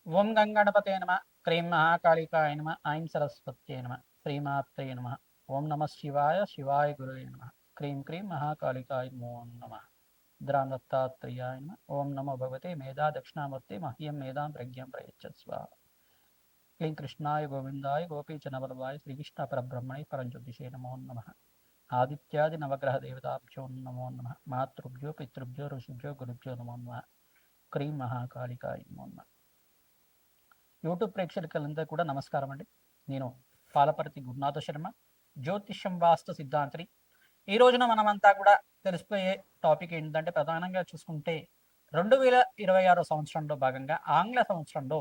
ఓం గంగణపతే నమ. క్రీం మహాకాళికాయ నమ. ఐం సరస్వత్యై నమ. శ్రీమాత్రే నమ. ఓం నమ శివాయ. శివాయ గురువే నమ. క్రీం క్రీం మహాకాళికాయ నమో నమ. ద్రాం దత్తాత్రేయాయ నమ. ఓం నమో భగవతే మేధా దక్షిణామూర్తి మహ్యం మేధాం ప్రజ్ఞం ప్రయచ్చస్వ. క్లీం కృష్ణాయ గోవిందాయ గోపీచనవరదాయ శ్రీకృష్ణ పరబ్రహ్మణే పరంజ్యోతిషే నమో నమ. ఆదిత్యాది నవగ్రహ దేవతాభ్యో నమో నమ. మాతృభ్యో పితృభ్యో ఋషిభ్యో గురుభ్యో నమో నమ. క్రీం మహాకాళికాయ నమో నమ. యూట్యూబ్ ప్రేక్షకులందరూ కూడా నమస్కారం అండి. నేను పాలపర్తి గురునాథ శర్మ, జ్యోతిష్యం వాస్తు సిద్ధాంతిని. ఈ రోజున మనమంతా కూడా తెలుసుకునే టాపిక్ ఏంటంటే, ప్రధానంగా చూసుకుంటే 2026 సంవత్సరంలో భాగంగా ఆంగ్ల సంవత్సరంలో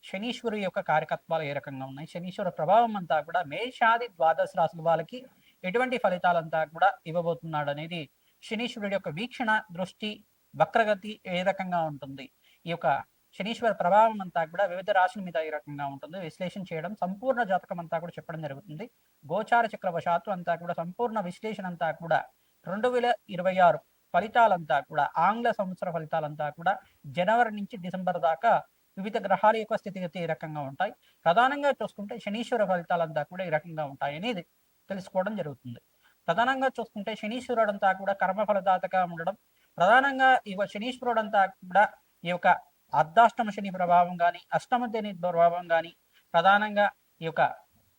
శనీశ్వరు యొక్క కార్యకత్వాలు ఏ రకంగా ఉన్నాయి, శనీశ్వర ప్రభావం అంతా కూడా మేషాది ద్వాదశ రాశుల వాళ్ళకి ఎటువంటి ఫలితాలంతా కూడా ఇవ్వబోతున్నాడు అనేది, శనీశ్వరుడి యొక్క వీక్షణ దృష్టి వక్రగతి ఏ రకంగా ఉంటుంది, ఈ యొక్క శనీశ్వర ప్రభావం అంతా కూడా వివిధ రాశుల మీద ఈ రకంగా ఉంటుంది విశ్లేషణ చేయడం, సంపూర్ణ జాతకం అంతా కూడా చెప్పడం జరుగుతుంది. గోచార చక్రవశాత్తు అంతా కూడా సంపూర్ణ విశ్లేషణ అంతా కూడా 2026 ఫలితాలంతా కూడా ఆంగ్ల సంవత్సర ఫలితాలంతా కూడా జనవరి నుంచి డిసెంబర్ దాకా వివిధ గ్రహాల యొక్క స్థితిగతి ఈ రకంగా ఉంటాయి. ప్రధానంగా చూసుకుంటే శనీశ్వర ఫలితాలంతా కూడా ఈ రకంగా ఉంటాయి అనేది తెలుసుకోవడం జరుగుతుంది. ప్రధానంగా చూసుకుంటే శనీశ్వరుడు అంతా కూడా కర్మఫలదాతగా ఉండడం, ప్రధానంగా ఈ శనీశ్వరుడు అంతా కూడా ఈ యొక్క అర్ధాష్టమ శని ప్రభావం కానీ అష్టమ శని ప్రభావం కానీ ప్రధానంగా ఈ యొక్క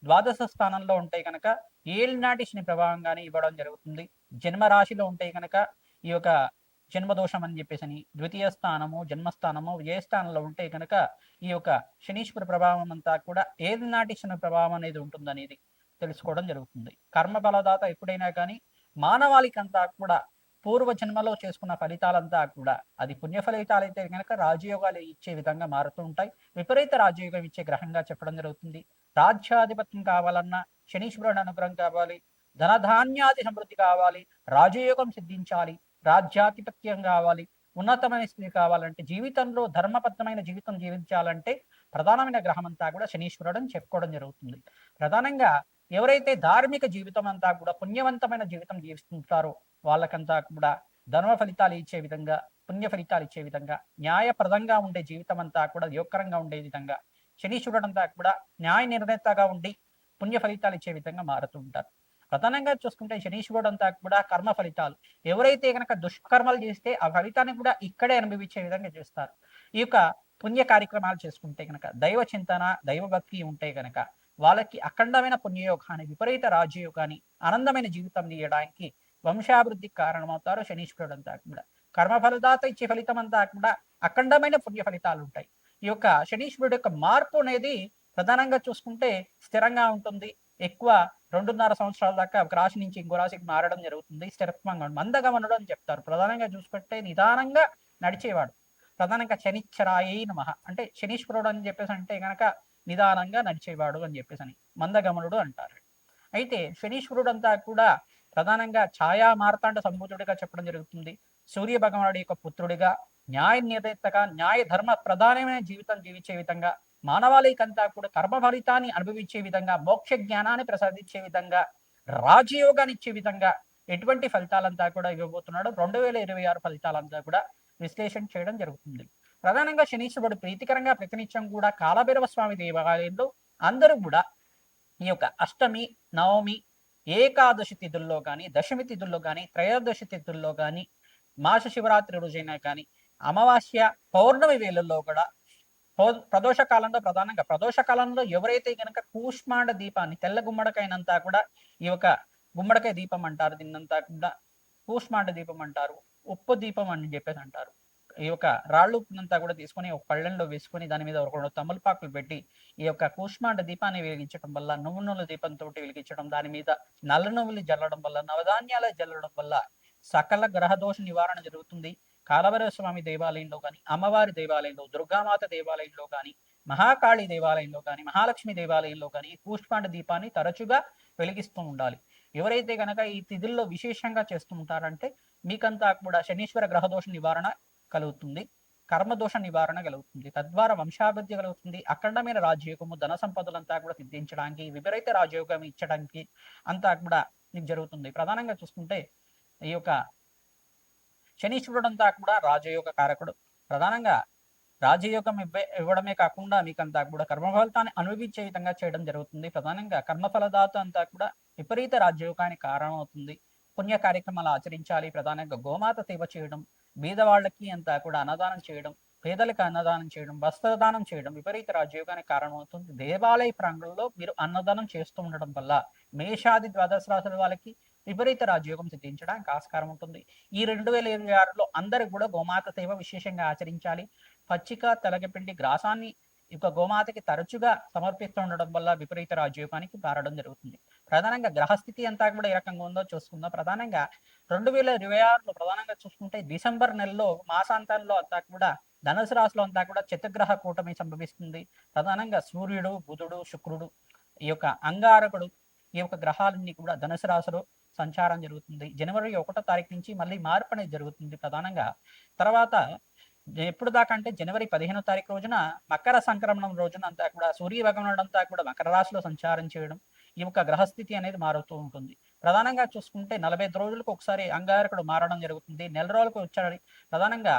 ద్వాదశ స్థానంలో ఉంటే కనుక ఏలినాటి శని ప్రభావం కానీ ఇవ్వడం జరుగుతుంది. జన్మరాశిలో ఉంటే కనుక ఈ యొక్క జన్మదోషం అని చెప్పేసి ద్వితీయ స్థానము జన్మస్థానము ఏ స్థానంలో ఉంటే కనుక ఈ యొక్క శనీశ్వర ప్రభావం అంతా కూడా ఏలినాటి శని ప్రభావం అనేది ఉంటుందనేది తెలుసుకోవడం జరుగుతుంది. కర్మ ఫలదాత ఎప్పుడైనా కానీ మానవాళికంతా కూడా పూర్వ జన్మలో చేసుకున్న ఫలితాలంతా కూడా అది పుణ్య ఫలితాలు అయితే కనుక రాజయోగాలు ఇచ్చే విధంగా మారుతూ ఉంటాయి. విపరీత రాజయోగం ఇచ్చే గ్రహంగా చెప్పడం జరుగుతుంది. రాజ్యాధిపత్యం కావాలన్నా శనీశ్వరుడు అనుగ్రహం కావాలి, ధనధాన్యాది సమృద్ధి కావాలి, రాజయోగం సిద్ధించాలి, రాజ్యాధిపత్యం కావాలి, ఉన్నతమైన స్థితి కావాలంటే, జీవితంలో ధర్మబద్ధమైన జీవితం జీవించాలంటే ప్రధానమైన గ్రహం అంతా కూడా శనీశ్వరుడు అని చెప్పుకోవడం జరుగుతుంది. ప్రధానంగా ఎవరైతే ధార్మిక జీవితం అంతా కూడా పుణ్యవంతమైన జీవితం జీవిస్తుంటారో వాళ్ళకంతా కూడా ధర్మ ఫలితాలు ఇచ్చే విధంగా, పుణ్య ఫలితాలు ఇచ్చే విధంగా, న్యాయప్రదంగా ఉండే జీవితం అంతా కూడా యోగకరంగా ఉండే విధంగా శనీశ్వరుడు అంతా కూడా న్యాయ నిర్ణేతగా ఉండి పుణ్య ఫలితాలు ఇచ్చే విధంగా మారుతూ ఉంటారు. ప్రధానంగా చూసుకుంటే శనీశ్వరుడు అంతా కూడా కర్మ ఫలితాలు, ఎవరైతే కనుక దుష్కర్మలు చేస్తే ఆ ఫలితాన్ని కూడా ఇక్కడే అనుభవించే విధంగా చేస్తారు. ఈ యొక్క పుణ్య కార్యక్రమాలు చేసుకుంటే కనుక, దైవ చింతన దైవభక్తి ఉంటే కనుక వాళ్ళకి అఖండమైన పుణ్యయోగాన్ని, విపరీత రాజయోగాన్ని, ఆనందమైన జీవితం తీయడానికి, వంశాభివృద్ధికి కారణమవుతారు శనీశ్వరుడు అంతా కూడా. కర్మఫలదాత ఇచ్చే ఫలితం అంతా కూడా అఖండమైన పుణ్య ఫలితాలు ఉంటాయి. ఈ యొక్క శనీశ్వరుడు యొక్క మార్పు అనేది ప్రధానంగా చూసుకుంటే స్థిరంగా ఉంటుంది. ఎక్కువ 2.5 సంవత్సరాల దాకా ఒక రాశి నుంచి ఇంకో రాశికి మారడం జరుగుతుంది. స్థిరత్వంగా మందగమనుడు అని చెప్తారు. ప్రధానంగా చూసుకుంటే నిదానంగా నడిచేవాడు. ప్రధానంగా శనిచ్చరాయై నమః అంటే శనీశ్వరుడు అని చెప్పేసి అంటే కనుక నిదానంగా నడిచేవాడు అని చెప్పేసి అని మందగమనుడు అంటారు. అయితే శనీశ్వరుడు అంతా కూడా ప్రధానంగా ఛాయా మార్తాండ సంభూతుడిగా చెప్పడం జరుగుతుంది. సూర్య భగవానుడి యొక్క పుత్రుడిగా, న్యాయ నిర్ణేతగా, న్యాయ ధర్మ ప్రధానమైన జీవితం జీవించే విధంగా, మానవాళికంతా కూడా కర్మ ఫలితాన్ని అనుభవించే విధంగా, మోక్ష జ్ఞానాన్ని ప్రసాదించే విధంగా, రాజయోగాన్ని ఇచ్చే విధంగా ఎటువంటి ఫలితాలంతా కూడా ఇవ్వబోతున్నాడు 2026 ఫలితాలంతా కూడా విశ్లేషణ చేయడం జరుగుతుంది. ప్రధానంగా శనీశ్వరుడు ప్రీతికరంగా ప్రతినిత్యం కూడా కాలభైరవ స్వామి దేవాలయంలో అందరూ కూడా ఈ యొక్క అష్టమి, నవమి, ఏకాదశి తిథుల్లో కానీ, దశమి తిథుల్లో కానీ, త్రయోదశి తిథుల్లో కానీ, మాస శివరాత్రి రోజైనా కానీ, అమావాస్య పౌర్ణమి వేళల్లో కూడా, ప్రదోష కాలంలో ప్రధానంగా ప్రదోష కాలంలో ఎవరైతే కనుక కూష్మాండ దీపాన్ని, తెల్ల గుమ్మడికైనంతా కూడా ఈ యొక్క గుమ్మడికాయ దీపం అంటారు, దీన్నంతా కూడా కూష్మాండ దీపం అంటారు, ఉప్పు దీపం అని చెప్పేసి అంటారు. ఈ యొక్క రాళ్ళు ఉప్పునంతా కూడా తీసుకొని ఒక పళ్ళెంలో వేసుకొని దాని మీద ఒక 2 తమలపాకులు పెట్టి ఈ యొక్క కూష్మాండ దీపాన్ని వెలిగించడం వల్ల, నువ్వు నూనెల దీపంతో వెలిగించడం, దాని మీద నల్ల నువ్వులు జల్లడం వల్ల, నవధాన్యాలు జల్లడం వల్ల సకల గ్రహదోష నివారణ జరుగుతుంది. కాలభైరవ స్వామి దేవాలయంలో కానీ, అమ్మవారి దేవాలయంలో, దుర్గామాత దేవాలయంలో కానీ, మహాకాళి దేవాలయంలో కానీ, మహాలక్ష్మి దేవాలయంలో కానీ కూష్మాండ దీపాన్ని తరచుగా వెలిగిస్తూ ఉండాలి. ఎవరైతే కనుక ఈ తిథుల్లో విశేషంగా చేస్తూ ఉంటారంటే మీకంతా కూడా శనీశ్వర గ్రహదోష నివారణ కలుగుతుంది, కర్మదోష నివారణ కలుగుతుంది, తద్వారా వంశాభివృద్ధి కలుగుతుంది, అఖండమైన రాజయోగము, ధన సంపదలంతా కూడా సిద్ధించడానికి, విపరీత రాజయోగం ఇచ్చడానికి అంతా కూడా మీకు జరుగుతుంది. ప్రధానంగా చూసుకుంటే ఈ యొక్క శనీశ్వరుడు అంతా కూడా రాజయోగ కారకుడు. ప్రధానంగా రాజయోగం ఇవ్వడమే కాకుండా మీకంతా కూడా కర్మఫలితాన్ని అనుభవించే విధంగా చేయడం జరుగుతుంది. ప్రధానంగా కర్మఫలదాత అంతా కూడా విపరీత రాజయోగానికి కారణమవుతుంది. పుణ్య కార్యక్రమాలు ఆచరించాలి. ప్రధానంగా గోమాత సేవ చేయడం, బీదవాళ్ళకి అంతా కూడా అన్నదానం చేయడం, పేదలకు అన్నదానం చేయడం, వస్త్రదానం చేయడం విపరీత రాజయోగానికి కారణమవుతుంది. దేవాలయ ప్రాంగణంలో మీరు అన్నదానం చేస్తూ ఉండడం వల్ల మేషాది ద్వాదశ రాశుల వాళ్ళకి విపరీత రాజయోగం సిద్ధించడానికి ఆస్కారం ఉంటుంది. ఈ 2026లో అందరూ కూడా గోమాత సేవ విశేషంగా ఆచరించాలి. పచ్చిక తెలగపిండి గ్రాసాన్ని గోమాతకి తరచుగా సమర్పిస్తూ ఉండడం వల్ల విపరీత రాజయోగానికి మారడం జరుగుతుంది. ప్రధానంగా గ్రహస్థితి అంతా కూడా ఏ రకంగా ఉందో చూసుకుందాం. ప్రధానంగా 2026లో ప్రధానంగా చూసుకుంటే డిసెంబర్ నెలలో మాసాంతంలో అంతా కూడా ధనుసు రాశిలో అంతా కూడా చతుర్గ్రహ కూటమి సంభవిస్తుంది. ప్రధానంగా సూర్యుడు, బుధుడు, శుక్రుడు, ఈ యొక్క అంగారకుడు, ఈ యొక్క గ్రహాలన్నీ కూడా ధనుసు రాశిలో సంచారం జరుగుతుంది. జనవరి 1వ తారీఖు నుంచి మళ్ళీ మార్పు అనేది జరుగుతుంది. ప్రధానంగా తర్వాత ఎప్పుడు దాకా అంటే జనవరి 15వ తారీఖు రోజున మకర సంక్రమణం రోజున అంతా కూడా సూర్య భగవానుడు అంతా కూడా మకర రాశిలో సంచారం చేయడం, ఈ యొక్క గ్రహస్థితి అనేది మారుతూ ఉంటుంది. ప్రధానంగా చూసుకుంటే 45 రోజులకు ఒకసారి అంగారకుడు మారడం జరుగుతుంది. నెల రోజులకు వచ్చాడు. ప్రధానంగా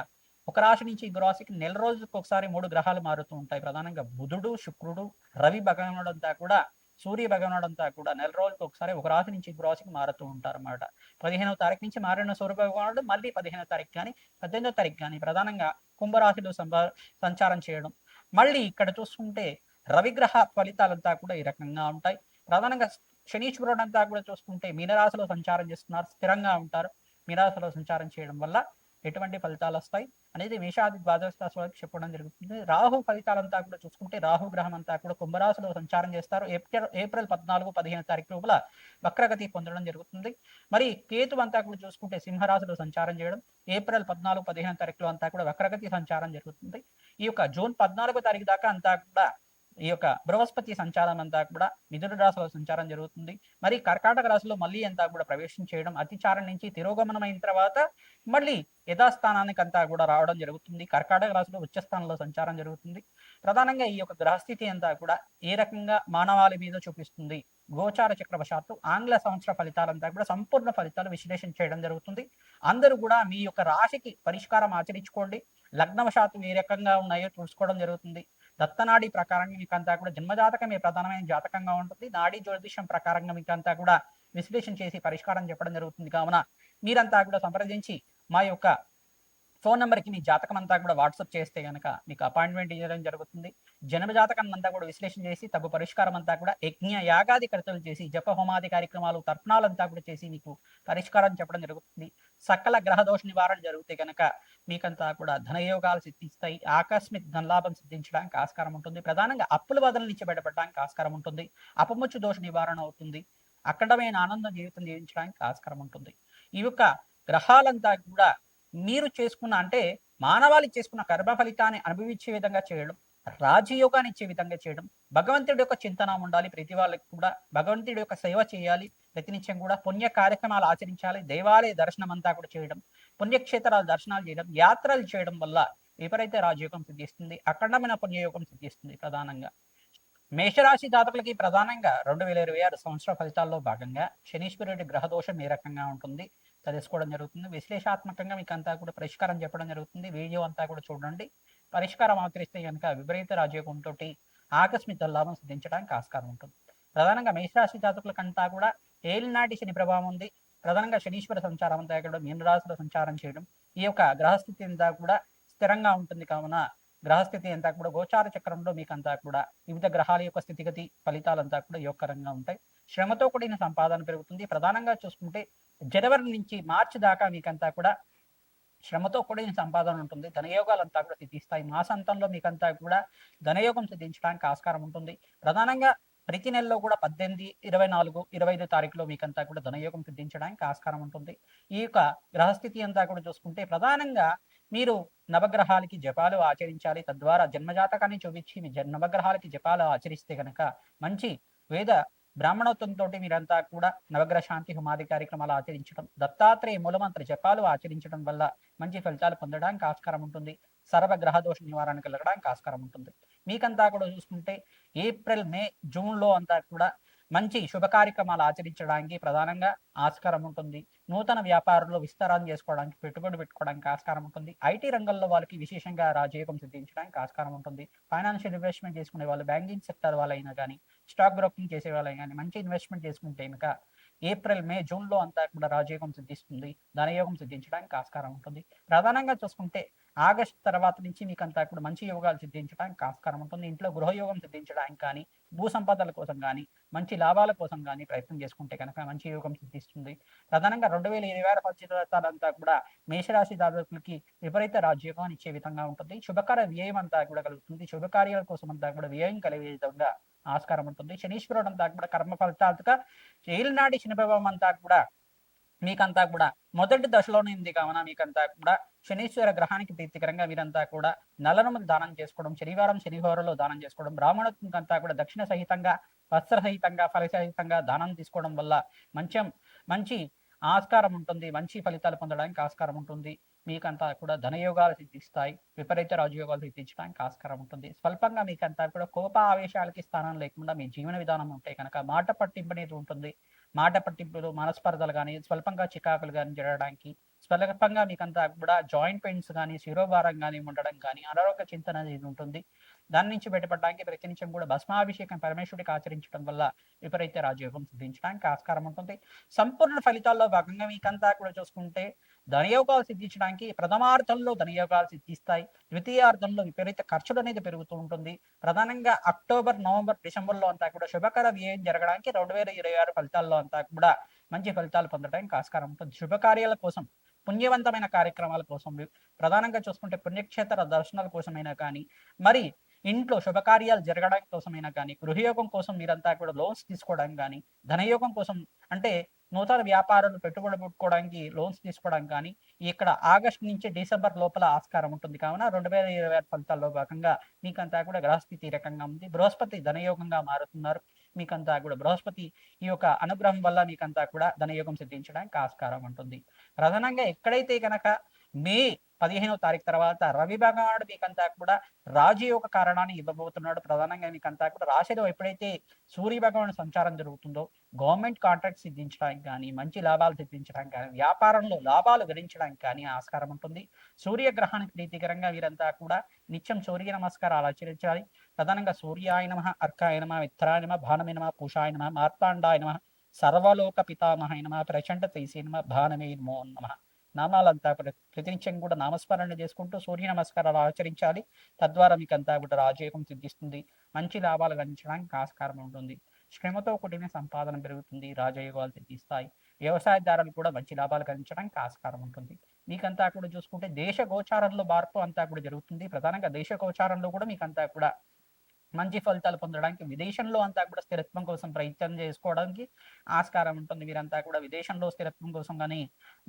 ఒక రాశి నుంచి ఇంకో రాశికి నెల రోజులకు ఒకసారి 3 గ్రహాలు మారుతూ ఉంటాయి. ప్రధానంగా బుధుడు, శుక్రుడు, రవి భగవానుడు అంతా కూడా సూర్య భగవానుడు అంతా కూడా నెల రోజులకు ఒకసారి ఒక రాశి నుంచి ఇంకో రాశికి మారుతూ ఉంటారు అన్నమాట. 15వ తారీఖు నుంచి మారిన సూర్య భగవానుడు మళ్ళీ 15వ తారీఖు కానీ 18వ తారీఖు కానీ ప్రధానంగా కుంభరాశిలో సంచారం చేయడం. మళ్ళీ ఇక్కడ చూసుకుంటే రవిగ్రహ ఫలితాలంతా కూడా ఈ రకంగా ఉంటాయి. ప్రధానంగా శనీశ్వరుడు అంతా కూడా చూసుకుంటే మీనరాశిలో సంచారం చేస్తున్నారు, స్థిరంగా ఉంటారు. మీనరాశిలో సంచారం చేయడం వల్ల ఎటువంటి ఫలితాలు వస్తాయి అనేది మేషాది ద్వాదశ రాశి వాళ్ళకి చెప్పడం జరుగుతుంది. రాహు ఫలితాలంతా కూడా చూసుకుంటే రాహు గ్రహం అంతా కూడా కుంభరాశిలో సంచారం చేస్తారు. ఏప్రిల్ 14, 15 తారీఖు లోపల వక్రగతి పొందడం జరుగుతుంది. మరి కేతు అంతా కూడా చూసుకుంటే సింహరాశిలో సంచారం చేయడం ఏప్రిల్ 14, 15 తారీఖులో అంతా కూడా వక్రగతి సంచారం జరుగుతుంది. ఈ యొక్క జూన్ 14వ తారీఖు దాకా అంతా కూడా ఈ యొక్క బృహస్పతి సంచారం అంతా కూడా మిథున రాశిలో సంచారం జరుగుతుంది. మరి కర్కాటక రాశిలో మళ్ళీ అంతా కూడా ప్రవేశం చేయడం, అతిచారం నుంచి తిరోగమనం అయిన తర్వాత మళ్ళీ యథాస్థానానికి అంతా కూడా రావడం జరుగుతుంది. కర్కాటక రాశిలో ఉచ్చస్థానంలో సంచారం జరుగుతుంది. ప్రధానంగా ఈ యొక్క గ్రహస్థితి అంతా కూడా ఏ రకంగా మానవాళి మీద చూపిస్తుంది, గోచార చక్రవశాత్తు ఆంగ్ల సంవత్సర ఫలితాలంతా కూడా సంపూర్ణ ఫలితాలు విశ్లేషణ చేయడం జరుగుతుంది. అందరూ కూడా మీ యొక్క రాశికి పరిష్కారం ఆచరించుకోండి. లగ్నవశాత్తు ఏ రకంగా ఉన్నాయో చూసుకోవడం జరుగుతుంది. దత్తనాడి ప్రకారంగా మీకు అంతా కూడా జన్మజాతకమే ప్రధానమైన జాతకంగా ఉంటుంది. నాడీ జ్యోతిషం ప్రకారంగా మీకు అంతా కూడా విశ్లేషణ చేసి పరిష్కారం చెప్పడం జరుగుతుంది. కావున మీరంతా కూడా సంప్రదించి మా యొక్క ఫోన్ నెంబర్కి మీ జాతకం అంతా కూడా వాట్సాప్ చేస్తే కనుక మీకు అపాయింట్మెంట్ ఇవ్వడం జరుగుతుంది. జన్మజాతకం అంతా కూడా విశ్లేషణ చేసి తగు పరిష్కారం అంతా కూడా యజ్ఞ యాగాది కర్తలు చేసి జప హోమాది కార్యక్రమాలు తర్పణాలంతా కూడా చేసి మీకు పరిష్కారం చెప్పడం జరుగుతుంది. సకల గ్రహదోష నివారణ జరిగితే కనుక మీకంతా కూడా ధనయోగాలు సిద్ధిస్తాయి. ఆకస్మిక ధనలాభం సిద్ధించడానికి ఆస్కారం ఉంటుంది. ప్రధానంగా అప్పుల బాధల నుంచి బయటపడడానికి ఆస్కారం ఉంటుంది. అపముచ్చు దోష నివారణ అవుతుంది. అఖండమైన ఆనంద జీవితం జీవించడానికి ఆస్కారం ఉంటుంది. ఈ యొక్క గ్రహాలంతా కూడా మీరు చేసుకున్న అంటే మానవాళి చేసుకున్న కర్మ ఫలితాన్ని అనుభవించే విధంగా చేయడం, రాజయోగాన్ని ఇచ్చే విధంగా చేయడం, భగవంతుడి యొక్క చింతన ఉండాలి. ప్రతి వాళ్ళకి కూడా భగవంతుడి యొక్క సేవ చేయాలి. ప్రతినిత్యం కూడా పుణ్య కార్యక్రమాలు ఆచరించాలి. దేవాలయ దర్శనం అంతా కూడా చేయడం, పుణ్యక్షేత్రాల దర్శనాలు చేయడం, యాత్రలు చేయడం వల్ల విపరీత రాజయోగం సిద్ధిస్తుంది. అఖండమైన పుణ్యయోగం సిద్ధిస్తుంది. ప్రధానంగా మేషరాశి జాతకులకి ప్రధానంగా 2026 సంవత్సర ఫలితాల్లో భాగంగా శనీశ్వరుడి గ్రహదోషం ఏ రకంగా ఉంటుంది తెలుసుకోవడం జరుగుతుంది. విశ్లేషాత్మకంగా మీకు అంతా కూడా పరిష్కారం చెప్పడం జరుగుతుంది. వీడియో అంతా కూడా చూడండి. పరిష్కారం ఆచరిస్తే కనుక విపరీత రాజయోగంతో ఆకస్మిక లాభం సిద్ధించడానికి ఆస్కారం ఉంటుంది. ప్రధానంగా మేషరాశి జాతకులకంతా కూడా ఏలినాటి శని ప్రభావం ఉంది. ప్రధానంగా శనీశ్వర సంచారం అంతా కూడా మీనరాశిలో సంచారం చేయడం, ఈ యొక్క గ్రహస్థితి అంతా కూడా స్థిరంగా ఉంటుంది. కావున గ్రహస్థితి అంతా కూడా గోచార చక్రంలో మీకు అంతా కూడా వివిధ గ్రహాల యొక్క స్థితిగతి ఫలితాలంతా కూడా యోగకరంగా ఉంటాయి. శ్రమతో కూడిన సంపాదన పెరుగుతుంది. ప్రధానంగా చూసుకుంటే జనవరి నుంచి మార్చి దాకా మీకంతా కూడా శ్రమతో కూడిన సంపాదన ఉంటుంది. ధనయోగాలంతా కూడా సిద్ధిస్తాయి. మాసాంతంలో మీకంతా కూడా ధనయోగం సిద్ధించడానికి ఆస్కారం ఉంటుంది. ప్రధానంగా ప్రతి నెలలో కూడా 18, 24, 25 తారీఖులో మీకంతా కూడా ధనయోగం సిద్ధించడానికి ఆస్కారం ఉంటుంది. ఈ యొక్క గ్రహస్థితి అంతా కూడా చూసుకుంటే ప్రధానంగా మీరు నవగ్రహాలకి జపాలు ఆచరించాలి. తద్వారా జన్మజాతకాన్ని చూపించి మీ నవగ్రహాలకి జపాలు ఆచరిస్తే కనుక మంచి వేద బ్రాహ్మణోత్వంతో మీరంతా కూడా నవగ్రహ శాంతి హోమాది కార్యక్రమాలు ఆచరించడం, దత్తాత్రేయ మూలమంత్ర జపాలు ఆచరించడం వల్ల మంచి ఫలితాలు పొందడానికి ఆస్కారం ఉంటుంది. సర్వ గ్రహదోష నివారణ కలగడానికి ఆస్కారం ఉంటుంది. మీకంతా కూడా చూసుకుంటే ఏప్రిల్, మే, జూన్లో అంతా కూడా మంచి శుభ కార్యక్రమాలు ఆచరించడానికి ప్రధానంగా ఆస్కారం ఉంటుంది. నూతన వ్యాపారంలో విస్తరణ చేసుకోవడానికి, పెట్టుబడి పెట్టుకోవడానికి ఆస్కారం ఉంటుంది. ఐటీ రంగంలో వాళ్ళకి విశేషంగా రాజయోగం సిద్ధించడానికి ఆస్కారం ఉంటుంది. ఫైనాన్షియల్ ఇన్వెస్ట్మెంట్ చేసుకునే వాళ్ళు, బ్యాంకింగ్ సెక్టర్ వాళ్ళైనా కానీ, స్టాక్ బ్రోకింగ్ చేసే వాళ్ళైనా కానీ మంచి ఇన్వెస్ట్మెంట్ చేసుకుంటే కనుక ఏప్రిల్, మే, జూన్లో అంతా కూడా రాజయోగం సిద్ధిస్తుంది. ధనయోగం సిద్ధించడానికి ఆస్కారం ఉంటుంది. ప్రధానంగా చూసుకుంటే ఆగస్టు తర్వాత నుంచి మీకు అంతా కూడా మంచి యోగాలు సిద్ధించడానికి ఆస్కారం ఉంటుంది. ఇంట్లో గృహయోగం సిద్ధించడానికి కానీ, భూ సంపదల కోసం కానీ, మంచి లాభాల కోసం కానీ ప్రయత్నం చేసుకుంటే కనుక మంచి యోగం సిద్ధిస్తుంది. ప్రధానంగా 2026 ఫలితాలంతా కూడా మేషరాశి జాతకులకి విపరీత రాజయోగాన్ని ఇచ్చే విధంగా ఉంటుంది. శుభకార్య వ్యయం అంతా కూడా కలుగుతుంది. శుభకార్యాల కోసం అంతా కూడా వ్యయం కలిగే విధంగా ఆస్కారం ఉంటుంది. శనీశ్వరుడు అంతా కూడా కర్మ ఫలితాలుగా ఏలినాటి శని ప్రభావం అంతా కూడా మీకంతా కూడా మొదటి దశలోనే ఉంది కావున మీకంతా కూడా శనీశ్వర గ్రహానికి ప్రీతికరంగా మీరంతా కూడా నల్లనములు దానం చేసుకోవడం, శనివారం శనివారంలో దానం చేసుకోవడం, బ్రాహ్మణునికంతా కూడా దక్షిణ సహితంగా, వస్త్ర సహితంగా, ఫల సహితంగా దానం తీసుకోవడం వల్ల మంచి ఆస్కారం ఉంటుంది. మంచి ఫలితాలు పొందడానికి ఆస్కారం ఉంటుంది. మీకంతా కూడా ధనయోగాలు సిద్ధిస్తాయి. విపరీత రాజయోగాలు సిద్ధించడానికి ఆస్కారం ఉంటుంది. స్వల్పంగా మీకంతా కూడా కోప ఆవేశాలకి స్థానం లేకుండా మీ జీవన విధానం ఉంటే కనుక మాట పట్టింపు అనేది ఉంటుంది. మాట పట్టింపులు, మనస్పర్ధలు కానీ, స్వల్పంగా చికాకులు కానీ జరగడానికి, స్వల్పంగా మీకంతా కూడా జాయింట్ పెయిన్స్ కానీ, శిరోభారం కానీ ఉండడం కానీ, అనారోగ్య చింతన అనేది ఉంటుంది. దాని నుంచి బయటపడడానికి ప్రతినిత్యం కూడా భస్మాభిషేకం పరమేశ్వరుడికి ఆచరించడం వల్ల విపరీత రాజయోగం సిద్ధించడానికి ఆస్కారం ఉంటుంది. సంపూర్ణ ఫలితాల్లో భాగంగా మీకంతా కూడా చూసుకుంటే ధనయోగాలు సిద్ధించడానికి ప్రథమార్థంలో ధనయోగాలు సిద్ధిస్తాయి. ద్వితీయార్థంలో విపరీత ఖర్చులు అనేది పెరుగుతూ ఉంటుంది. ప్రధానంగా అక్టోబర్, నవంబర్, డిసెంబర్లో అంతా కూడా శుభకర వ్యయం జరగడానికి 2026 ఫలితాల్లో అంతా కూడా మంచి ఫలితాలు పొందడానికి ఆస్కారం ఉంటుంది. శుభకార్యాల కోసం, పుణ్యవంతమైన కార్యక్రమాల కోసం, ప్రధానంగా చూసుకుంటే పుణ్యక్షేత్ర దర్శనాల కోసమైనా కానీ, మరి ఇంట్లో శుభకార్యాలు జరగడానికి కోసమైనా కానీ, గృహయోగం కోసం మీరంతా కూడా లోన్స్ తీసుకోవడానికి కానీ, ధనయోగం కోసం అంటే నూతన వ్యాపారాలు పెట్టుబడి పెట్టుకోవడానికి లోన్స్ తీసుకోవడానికి కానీ ఇక్కడ ఆగస్టు నుంచి డిసెంబర్ లోపల ఆస్కారం ఉంటుంది. కావున 2026 ఫలితాల్లో భాగంగా మీకంతా కూడా గ్రహస్థితి ఈ రకంగా ఉంది. బృహస్పతి ధనయోగంగా మారుతున్నారు. మీకంతా కూడా బృహస్పతి ఈ యొక్క అనుగ్రహం వల్ల మీకంతా కూడా ధనయోగం సిద్ధించడానికి ఆస్కారం ఉంటుంది. ప్రధానంగా ఎక్కడైతే కనుక మే 15వ తారీఖు తర్వాత రవి భగవానుడు మీకంతా కూడా రాజయోగ కారణాన్ని ఇవ్వబోతున్నాడు. ప్రధానంగా మీకంతా కూడా రాశిలో ఎప్పుడైతే సూర్య భగవాను సంచారం జరుగుతుందో గవర్నమెంట్ కాంట్రాక్ట్ సిద్ధించడానికి కానీ, మంచి లాభాలు సిద్ధించడానికి కానీ, వ్యాపారంలో లాభాలు గడించడానికి కానీ ఆస్కారం ఉంటుంది. సూర్యగ్రహానికి ప్రీతికరంగా వీరంతా కూడా నిత్యం సూర్య నమస్కారాలు ఆచరించాలి. ప్రధానంగా సూర్యాయ నమః, అర్కాయ నమః, మిత్రాయ నమః, భానమే నమః, పూషాయ నమః, మార్తాండాయ నమః, సర్వలోక పితామహాయ నమః, ప్రచండ తైసే నమః, భానమే నమో నమః నామాలంతా ప్రతినిత్యం కూడా నామస్మరణ చేసుకుంటూ సూర్య నమస్కారాలు ఆచరించాలి. తద్వారా మీకంతా కూడా రాజయోగం సిద్ధిస్తుంది. మంచి లాభాలు గణించడానికి ఆస్కారం ఉంటుంది. శ్రమతో కూడిన సంపాదన పెరుగుతుంది. రాజయోగాలు సిద్ధిస్తాయి. వ్యవసాయదారులు కూడా మంచి లాభాలు గణించడానికి ఆస్కారం ఉంటుంది. మీకంతా కూడా చూసుకుంటే దేశ గోచారంలో మార్పు అంతా కూడా జరుగుతుంది. ప్రధానంగా దేశ గోచారంలో కూడా మీకంతా కూడా మంచి ఫలితాలు పొందడానికి, విదేశంలో అంతా కూడా స్థిరత్వం కోసం ప్రయత్నం చేసుకోవడానికి ఆస్కారం ఉంటుంది. మీరంతా కూడా విదేశంలో స్థిరత్వం కోసం కానీ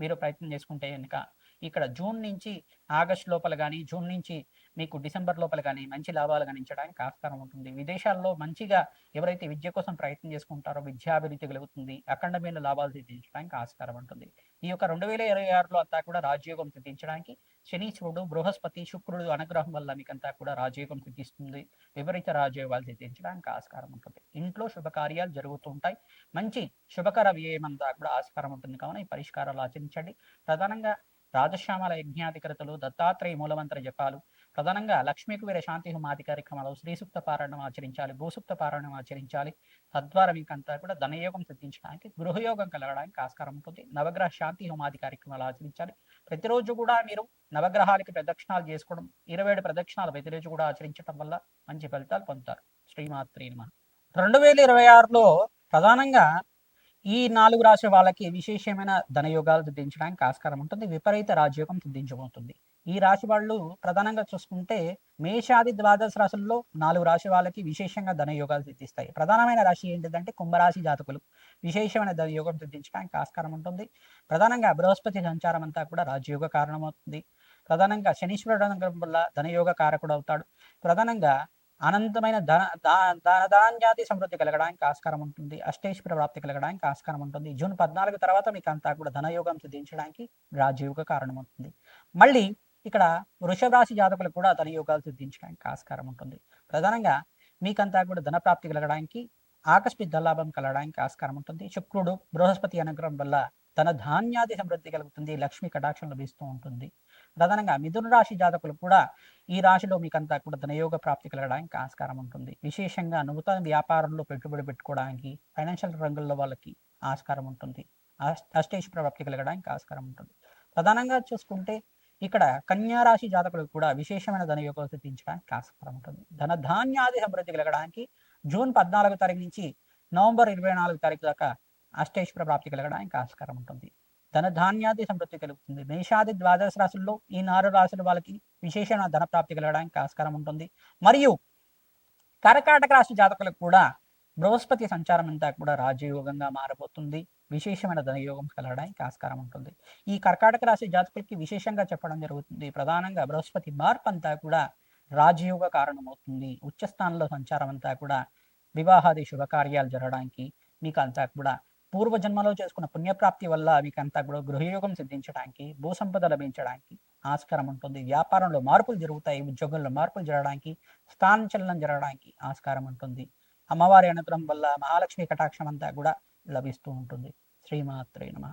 మీరు ప్రయత్నం చేసుకుంటే కనుక ఇక్కడ జూన్ నుంచి ఆగస్టు లోపల కానీ, జూన్ నుంచి మీకు డిసెంబర్ లోపల కానీ మంచి లాభాలు గణించడానికి ఆస్కారం ఉంటుంది. విదేశాల్లో మంచిగా ఎవరైతే విద్య కోసం ప్రయత్నం చేసుకుంటారో విద్యాభివృద్ధి కలుగుతుంది. అఖండమైన లాభాలు సిద్ధించడానికి ఆస్కారం ఉంటుంది. ఈ యొక్క 2026లో అంతా కూడా రాజయోగం సిద్ధించడానికి శనీశ్వరుడు, బృహస్పతి, శుక్రుడు అనుగ్రహం వల్ల మీకంతా కూడా రాజయోగం సిద్ధిస్తుంది. విపరీత రాజయోగాలు సిద్ధించడానికి ఆస్కారం ఉంటుంది. ఇంట్లో శుభకార్యాలు జరుగుతూ ఉంటాయి. మంచి శుభకర వ్యయం అంతా కూడా ఆస్కారం ఉంటుంది. కావున ఈ పరిష్కారాలు ఆచరించండి. ప్రధానంగా రాజశ్యామల యజ్ఞాధికృతలు, దత్తాత్రేయ మూలమంత్ర జపాలు, ప్రధానంగా లక్ష్మీకి వీర శాంతి హోమాది కార్యక్రమాలు, శ్రీసూక్త పారాయణం ఆచరించాలి, భూసూక్త పారాయణం ఆచరించాలి. తద్వారా మీకంతా కూడా ధనయోగం సిద్ధించడానికి, గృహయోగం కలగడానికి ఆస్కారం ఉంటుంది. నవగ్రహ శాంతి హోమాది కార్యక్రమాలు ఆచరించాలి. ప్రతిరోజు కూడా మీరు నవగ్రహాలకి ప్రదక్షిణాలు చేసుకోవడం, 27 ప్రదక్షిణాలు ప్రతిరోజు కూడా ఆచరించడం వల్ల మంచి ఫలితాలు పొందుతారు. శ్రీమాత్రే నమః. 2026లో ప్రధానంగా ఈ 4 రాశుల వాళ్ళకి విశేషమైన ధనయోగాలు సిద్ధించడానికి ఆస్కారం ఉంటుంది. విపరీత రాజయోగం సిద్ధించబోతుంది. ఈ రాశి వాళ్ళు ప్రధానంగా చూసుకుంటే మేషాది ద్వాదశ రాశుల్లో 4 రాశి వాళ్ళకి విశేషంగా ధనయోగాలు సిద్ధిస్తాయి. ప్రధానమైన రాశి ఏంటిదంటే కుంభరాశి జాతకులు విశేషమైన ధనయోగం సిద్ధించడానికి ఆస్కారం ఉంటుంది. ప్రధానంగా బృహస్పతి సంచారం అంతా కూడా రాజయోగ కారణమవుతుంది. ప్రధానంగా శనీశ్వరుడు అనుగ్రహం వల్ల ధనయోగ కారకుడు అవుతాడు. ప్రధానంగా అనంతమైన ధాన్యాది సమృద్ధి కలగడానికి ఆస్కారం ఉంటుంది. అష్టైశ్వర్య ప్రాప్తి కలగడానికి ఆస్కారం ఉంటుంది. జూన్ 14 తర్వాత మీకు అంతా కూడా ధనయోగం సిద్ధించడానికి రాజయోగ కారణమవుతుంది. మళ్ళీ ఇక్కడ వృషభ రాశి జాతకులకు కూడా ధనయోగాలు సిద్ధించడానికి ఆస్కారం ఉంటుంది. ప్రధానంగా మీకంతా కూడా ధన ప్రాప్తి కలగడానికి ఆకస్మిక ధనలాభం కలగడానికి ఆస్కారం ఉంటుంది. శుక్రుడు బృహస్పతి అనుగ్రహం వల్ల ధన ధాన్యాది సమృద్ధి కలుగుతుంది. లక్ష్మి కటాక్షం లభిస్తూ ఉంటుంది. ప్రధానంగా మిథున రాశి జాతకులు కూడా ఈ రాశిలో మీకంతా కూడా ధనయోగ ప్రాప్తి కలగడానికి ఆస్కారం ఉంటుంది. విశేషంగా నూతన వ్యాపారంలో పెట్టుబడి పెట్టుకోవడానికి ఫైనాన్షియల్ రంగంలో వాళ్ళకి ఆస్కారం ఉంటుంది. అష్టైశ్వర్య ప్రాప్తి కలగడానికి ఆస్కారం ఉంటుంది. ప్రధానంగా చూసుకుంటే ఇక్కడ కన్యా రాశి జాతకులకు కూడా విశేషమైన ధనయోగం సిద్ధించడానికి ఆస్కారం ఉంటుంది. ధన ధాన్యాది సమృద్ధి కలగడానికి జూన్ 14 తారీఖు నుంచి నవంబర్ 24 తారీఖు దాకా అష్టైశ్వర్య ప్రాప్తి కలగడానికి ఆస్కారం ఉంటుంది. ధన ధాన్యాది సమృద్ధి కలుగుతుంది. మేషాది ద్వాదశ రాశుల్లో ఈ 4 రాశుల వాళ్ళకి విశేషమైన ధన ప్రాప్తి కలగడానికి ఆస్కారం ఉంటుంది. మరియు కర్కాటక రాశి జాతకులకు కూడా బృహస్పతి సంచారం అంతా కూడా రాజయోగంగా మారబోతుంది. విశేషమైన ధనయోగం కలగడానికి ఆస్కారం ఉంటుంది. ఈ కర్కాటక రాశి జాతకులకి విశేషంగా చెప్పడం జరుగుతుంది. ప్రధానంగా బృహస్పతి మార్పు అంతా కూడా రాజయోగ కారణమవుతుంది. ఉచ్చస్థానంలో సంచారం అంతా కూడా వివాహాది శుభకార్యాలు జరగడానికి, మీకు అంతా కూడా పూర్వజన్మలో చేసుకున్న పుణ్యప్రాప్తి వల్ల మీకు అంతా కూడా గృహయోగం సిద్ధించడానికి, భూసంపద లభించడానికి ఆస్కారం ఉంటుంది. వ్యాపారంలో మార్పులు జరుగుతాయి. ఉద్యోగంలో మార్పులు జరగడానికి, స్థానచలనం జరగడానికి ఆస్కారం ఉంటుంది. అమ్మవారి అనుగ్రహం వల్ల మహాలక్ష్మి కటాక్షం అంతా కూడా లభిస్తూ ఉంటుంది. శ్రీమాత్రే నమః.